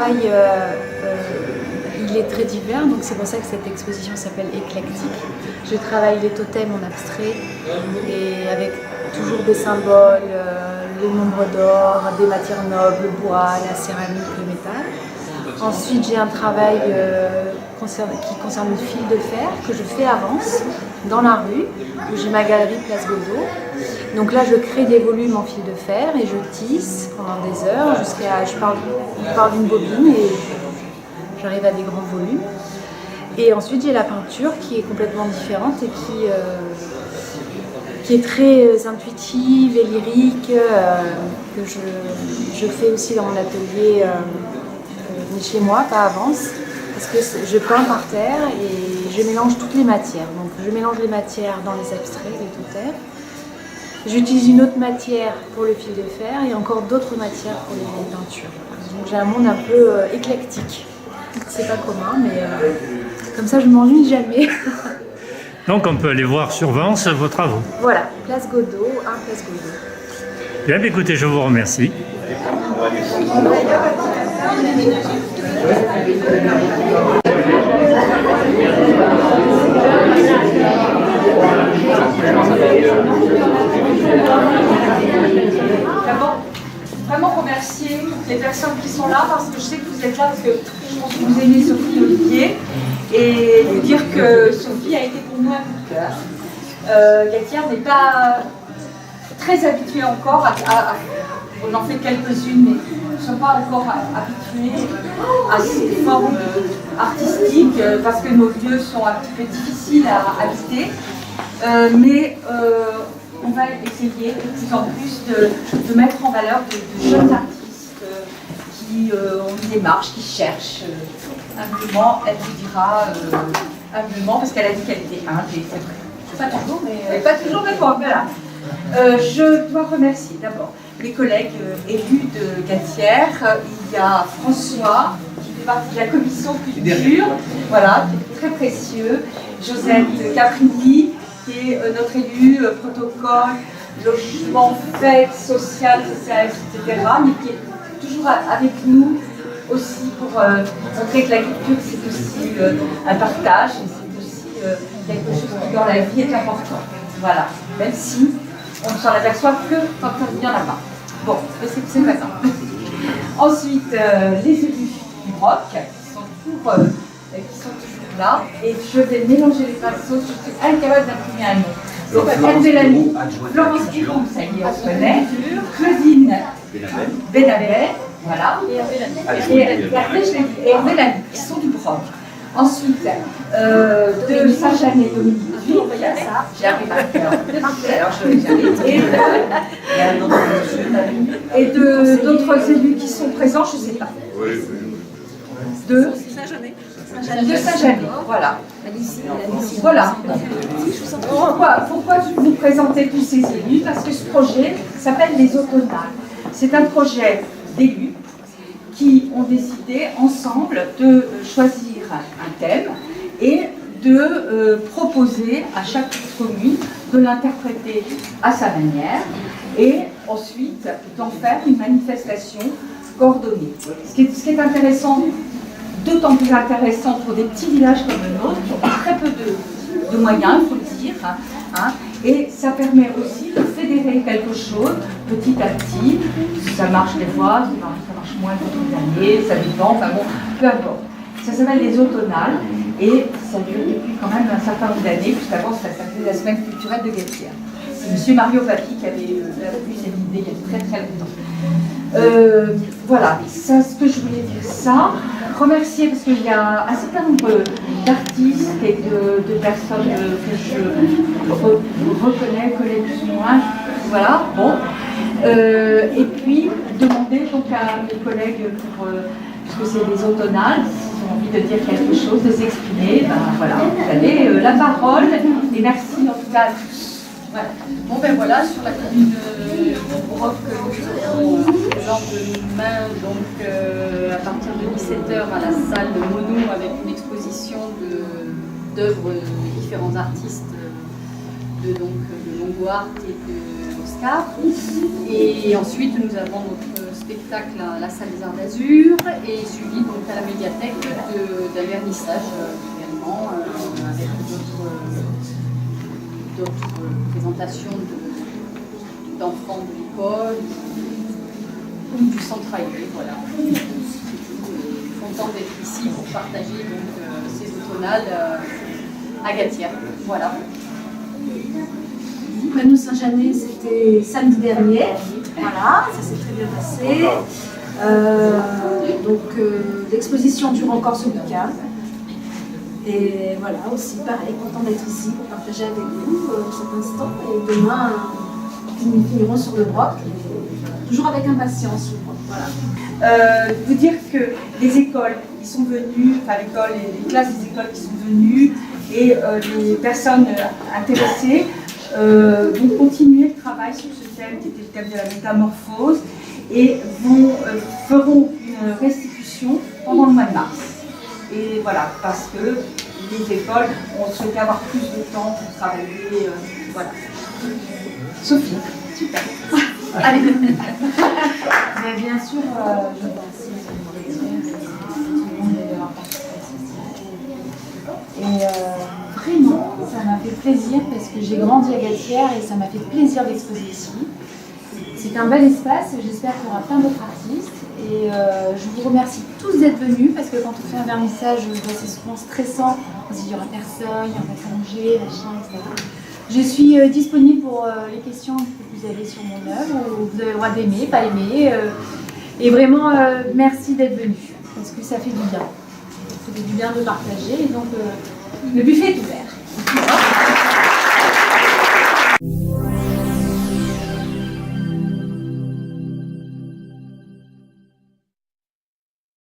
travail, il est très divers, donc c'est pour ça que cette exposition s'appelle Éclectique. Je travaille les totems en abstrait et avec toujours des symboles, le nombre d'or, des matières nobles, le bois, la céramique, le métal. Ensuite, j'ai un travail qui concerne le fil de fer que je fais avance dans la rue, où j'ai ma galerie Place Godot. Donc là, je crée des volumes en fil de fer et je tisse pendant des heures jusqu'à... Je pars d'une bobine et j'arrive à des grands volumes. Et ensuite, j'ai la peinture qui est complètement différente et qui est très intuitive et lyrique, que je fais aussi dans mon atelier, mais chez moi, pas avance, parce que je peins par terre et je mélange toutes les matières. Donc je mélange les matières dans les abstraits, les totems. J'utilise une autre matière pour le fil de fer et encore d'autres matières pour les peintures. Donc j'ai un monde un peu éclectique. C'est pas commun, mais comme ça je m'ennuie jamais. Donc on peut aller voir sur Vence vos travaux. Voilà, Place Godot, Place Godot. Bien, écoutez, je vous remercie. D'abord, vraiment remercier toutes les personnes qui sont là parce que je sais que vous êtes là parce que je pense que vous aimez Sophie Olivier et vous dire que Sophie a été pour nous un coup de cœur. Gatière n'est pas très habituée encore on en fait quelques-unes, mais nous ne sommes pas encore habitués à ces formes artistiques parce que nos lieux sont un petit peu difficiles à habiter. Mais on va essayer de plus en plus de mettre en valeur de jeunes artistes qui ont une démarche, qui cherchent humblement. Elle vous dira humblement, parce qu'elle a dit qu'elle était humble, et c'est vrai. Pas toujours, mais pas toujours, mais bon, voilà. Je dois remercier d'abord mes collègues élus de Gatière. Il y a François, qui fait partie de la commission culture, voilà, qui est très précieux. Josette Caprini, qui est notre élu protocole, logement, fête, social, etc., mais qui est toujours avec nous aussi pour montrer que la culture c'est aussi un partage et c'est aussi quelque chose qui dans la vie est important. Voilà, même si on ne s'en aperçoit que quand il n'y en a pas. Bon, mais c'est pas ça. Ensuite, les élus du ROC qui sont toujours là, et je vais mélanger les pinceaux, je suis incapable d'imprimer un nom. Donc, Hervé Lamy, Florence Piron, ça y est, on se connaît, Claudine Benabet, voilà, et Hervé Lamy, qui sont du Broc. Ensuite, de Saint-Jean et Dominique, j'y arrive à cœur, alors et d'autres élus qui sont présents, je ne sais pas. De Saint-Jean, voilà. Voilà. Pourquoi vous présenter tous ces élus? Parce que ce projet s'appelle les Automnales. C'est un projet d'élus qui ont décidé ensemble de choisir un thème et de proposer à chaque commune de l'interpréter à sa manière et ensuite d'en faire une manifestation coordonnée. Ce qui est intéressant, d'autant plus intéressant pour des petits villages comme le nôtre, qui ont très peu de moyens, il faut le dire, et ça permet aussi de fédérer quelque chose petit à petit. Ça marche des fois, ça marche moins toutes les années, ça dépend, enfin bon, peu importe. Ça s'appelle les Automnales et ça dure depuis quand même un certain nombre d'années, puisqu'avant ça s'appelait la semaine culturelle de Gatière. C'est M. Mario Papi qui avait eu cette idée il y a très très longtemps. Voilà, ça, ce que je voulais dire, ça. Remercier parce qu'il y a un certain nombre d'artistes et de personnes que je reconnais, connais plus ou moins. Voilà, bon. Et puis demander donc à mes collègues, puisque c'est des automnales, s'ils ont envie de dire quelque chose, de s'exprimer, ben voilà, vous avez la parole. Et merci en tout cas à tous. Voilà. Bon ben voilà, sur la commune de Broc, nous serons présents demain, donc à partir de 17h à la salle de Mono avec une exposition d'œuvres de différents artistes de Longo Art et de Oscar. Et ensuite nous avons notre spectacle à la salle des Arts d'Azur et suivi donc à la médiathèque d'un vernissage également avec d'autres présentations d'enfants de l'école ou du centre aéré. Voilà. Content d'être ici pour partager donc, ces automnales à Gatière. Voilà. Nous Saint-Janet, c'était samedi dernier. Voilà, ça s'est très bien passé. L'exposition dure encore ce week-end. Et voilà, aussi pareil, content d'être ici pour partager avec vous cet instant. Et demain, nous finirons sur le Broc, toujours avec impatience. Voilà. Vous dire que les écoles qui sont venues, enfin l'école et les classes des écoles qui sont venues et les personnes intéressées vont continuer le travail sur ce thème qui était le thème de la métamorphose et feront une restitution pendant le mois de mars. Et voilà, parce que les écoles ont souhaité avoir plus de temps pour travailler. Voilà. Sophie, super. Allez. Mais bien sûr, je pense que tout le monde est en participation. Et vraiment, ça m'a fait plaisir parce que j'ai grandi à Gatière et ça m'a fait plaisir d'exposer ici. C'est un bel espace, j'espère qu'il y aura plein d'autres artistes. Et je vous remercie tous d'être venus parce que quand on fait un vernissage, c'est souvent stressant. On se dit il n'y aura personne, il y aura pas manger, machin, etc. Je suis disponible pour les questions que vous avez sur mon œuvre. Vous avez le droit d'aimer, pas aimer. Et vraiment, merci d'être venus parce que ça fait du bien. Ça fait du bien de partager. Et donc, le buffet est ouvert.